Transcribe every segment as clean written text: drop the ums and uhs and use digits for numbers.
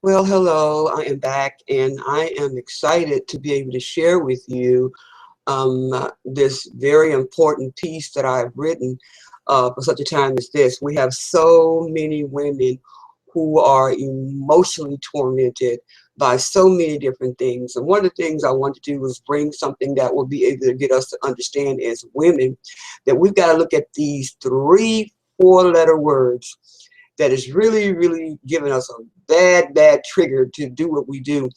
Well, hello, I am back and I am excited to be able to share with you this very important piece that I've written for such a time as this. We have so many women who are emotionally tormented by so many different things. And one of the things I want to do is bring something that will be able to get us to understand as women that we've got to look at these three, four-letter words that is really giving us a bad trigger to do what we do.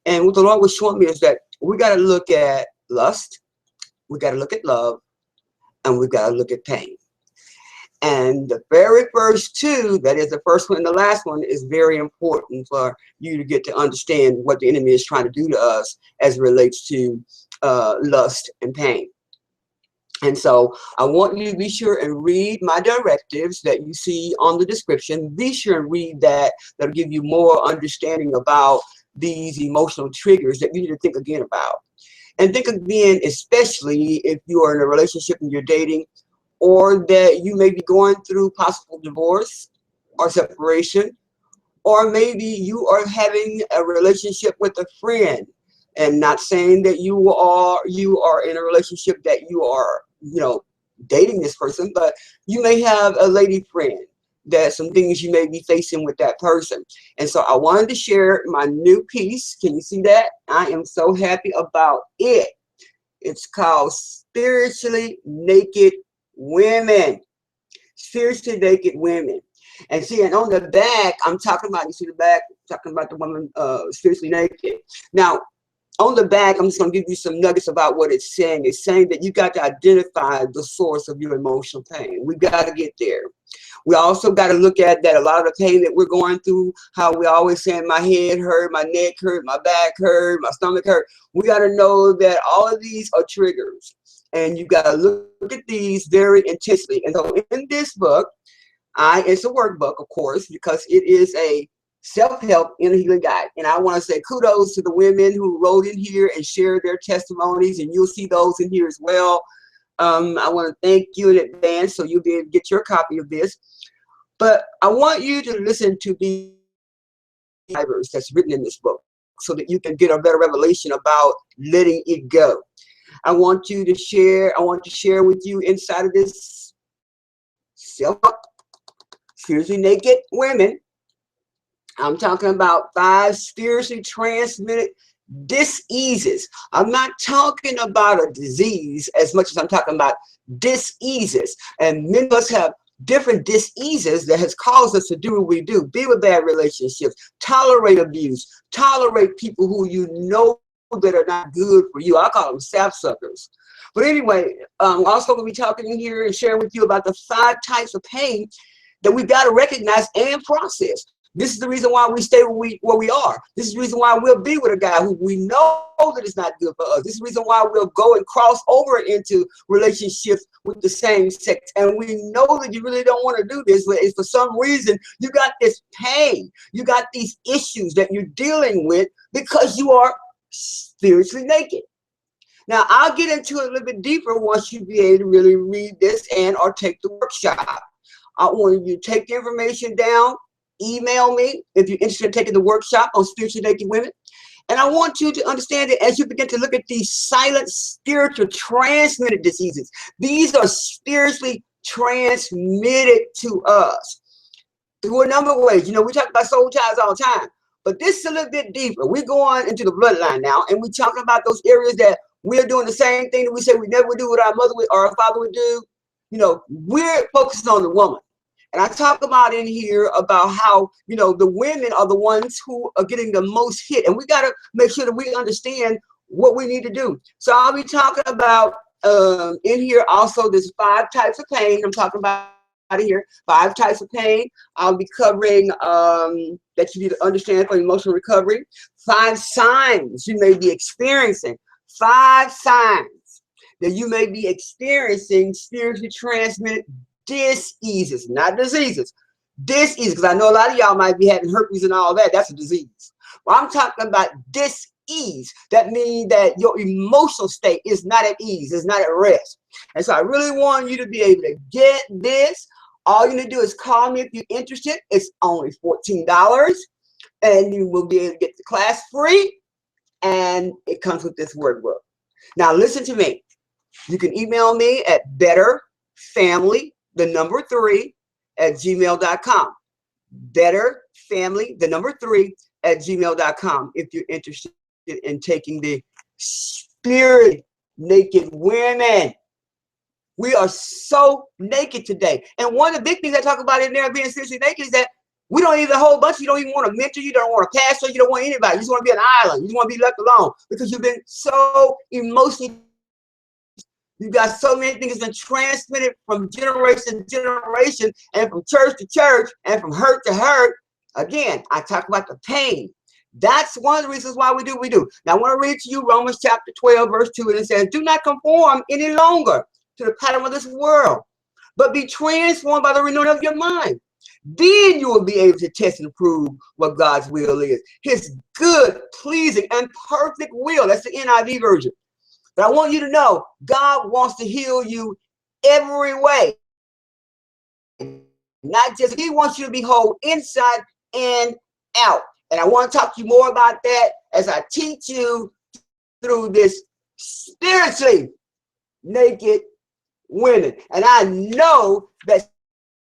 And what the Lord was showing me is that we got to look at lust, we got to look at love, and we got to look at pain. And the very first two, that is the first one and the last one, is very important for you to get to understand what the enemy is trying to do to us as it relates to lust and pain. And so I want you to be sure and read my directives that you see on the description. Be sure and read that. That'll give you more understanding about these emotional triggers that you need to think again about. And think again, especially if you are in a relationship and you're dating, or that you may be going through possible divorce or separation, or maybe you are having a relationship with a friend. And not saying that you are in a relationship that you are, dating this person, but you may have a lady friend that some things you may be facing with that person. And so I wanted to share my new piece. Can you see that? I am so happy about it. It's called Spiritually Naked Women. Spiritually Naked Women. And see, and on the back, I'm talking about, you see the back, talking about the woman spiritually naked. Now, on the back, I'm just going to give you some nuggets about what it's saying. It's saying that you got to identify the source of your emotional pain. We've got to get there. We also got to look at that a lot of the pain that we're going through, how we always saying my head hurt, my neck hurt, my back hurt, my stomach hurt. We got to know that all of these are triggers. And you got to look at these very intensely. And so in this book, it's a workbook, of course, because it is a self-help inner healing guide. And I want to say kudos to the women who wrote in here and shared their testimonies, and you'll see those in here as well. I want to thank you in advance, so you'll be able to get your copy of this. But I want you to listen to the drivers that's written in this book so that you can get a better revelation about letting it go. I want to share with you inside of this self-help, spiritually naked women. I'm talking about 5 spiritually transmitted diseases. I'm not talking about a disease as much as I'm talking about diseases. And many of us have different diseases that has caused us to do what we do. Be with bad relationships, tolerate abuse, tolerate people who you know that are not good for you. I call them sapsuckers. But anyway, I'm also going to be talking in here and sharing with you about the 5 types of pain that we've got to recognize and process. This is the reason why we stay where we are. This is the reason why we'll be with a guy who we know that is not good for us. This is the reason why we'll go and cross over into relationships with the same sex. And we know that you really don't want to do this, but it's for some reason you got this pain. You got these issues that you're dealing with because you are spiritually naked. Now, I'll get into it a little bit deeper once you be able to really read this and or take the workshop. I want you to take the information down. Email me if you're interested in taking the workshop on spiritually naked women. And I want you to understand that as you begin to look at these silent spiritual transmitted diseases, these are spiritually transmitted to us through a number of ways. We talk about soul ties all the time, but this is a little bit deeper. We're going into the bloodline now, and we're talking about those areas that we're doing the same thing that we say we never would do what our mother would, or our father would do. We're focusing on the woman. And I talk about in here about how, the women are the ones who are getting the most hit. And we got to make sure that we understand what we need to do. So I'll be talking about in here also there's 5 types of pain. I'm talking about here, 5 types of pain. I'll be covering that you need to understand for emotional recovery. 5 signs you may be experiencing. 5 signs that you may be experiencing spiritually transmitted diseases, not diseases. Diseases, because I know a lot of y'all might be having herpes and all that. That's a disease. Well, I'm talking about dis-ease. That means that your emotional state is not at ease, it's not at rest. And so I really want you to be able to get this. All you need to do is call me if you're interested. It's only $14. and you will be able to get the class free, and it comes with this workbook. Now listen to me. You can email me at betterfamily3@gmail.com. betterfamily3@gmail.com if you're interested in taking the spirit naked women. We are so naked today. And one of the big things I talk about in there being spiritually naked is that we don't need a whole bunch. You don't even want a mentor. You don't want a pastor. You don't want anybody. You just want to be an island. You just want to be left alone because you've been so emotionally. You've got so many things been transmitted from generation to generation and from church to church and from hurt to hurt. Again, I talk about the pain. That's one of the reasons why we do what we do. Now, I want to read to you Romans chapter 12, verse 2, and it says, do not conform any longer to the pattern of this world, but be transformed by the renewing of your mind. Then you will be able to test and prove what God's will is. His good, pleasing, and perfect will. That's the NIV version. But I want you to know, God wants to heal you every way. Not just, he wants you to be whole inside and out. And I want to talk to you more about that as I teach you through this spiritually naked women. And I know that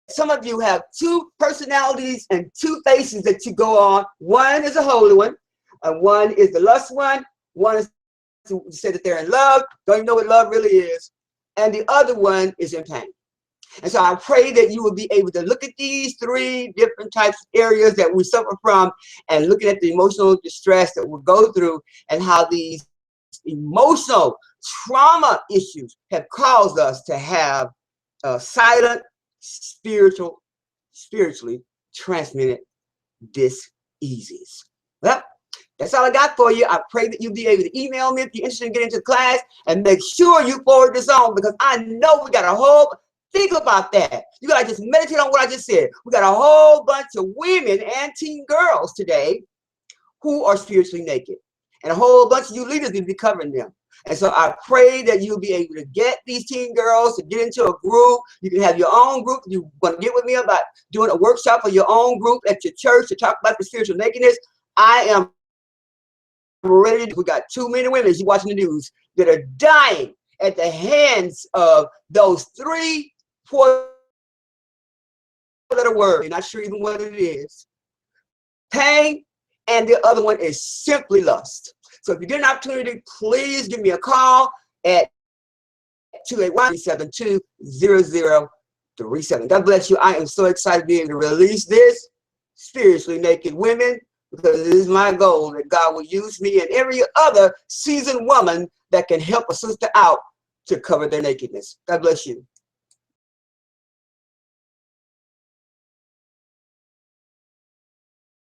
some of you have two personalities and two faces that you go on. One is a holy one, and one is the lust one. One is to say that they're in love, don't even know what love really is. And the other one is in pain. And so I pray that you will be able to look at these three different types of areas that we suffer from and looking at the emotional distress that we'll go through and how these emotional trauma issues have caused us to have silent, spiritually transmitted diseases. Well, that's all I got for you. I pray that you'll be able to email me if you're interested in getting into the class, and make sure you forward this on because I know we got a whole, think about that. You got to just meditate on what I just said. We got a whole bunch of women and teen girls today who are spiritually naked. And a whole bunch of you leaders need to be covering them. And so I pray that you'll be able to get these teen girls to get into a group. You can have your own group. You want to get with me about doing a workshop for your own group at your church to talk about the spiritual nakedness. I am ready. We got too many women, as you're watching the news, that are dying at the hands of those 3/4 letter word. You're not sure even what it is. Pain, and the other one is simply lust. So if you get an opportunity, please give me a call at 281-372-0037. God bless you. I am so excited to be able to release this spiritually naked women, because it is my goal that God will use me and every other seasoned woman that can help a sister out to cover their nakedness. God bless you.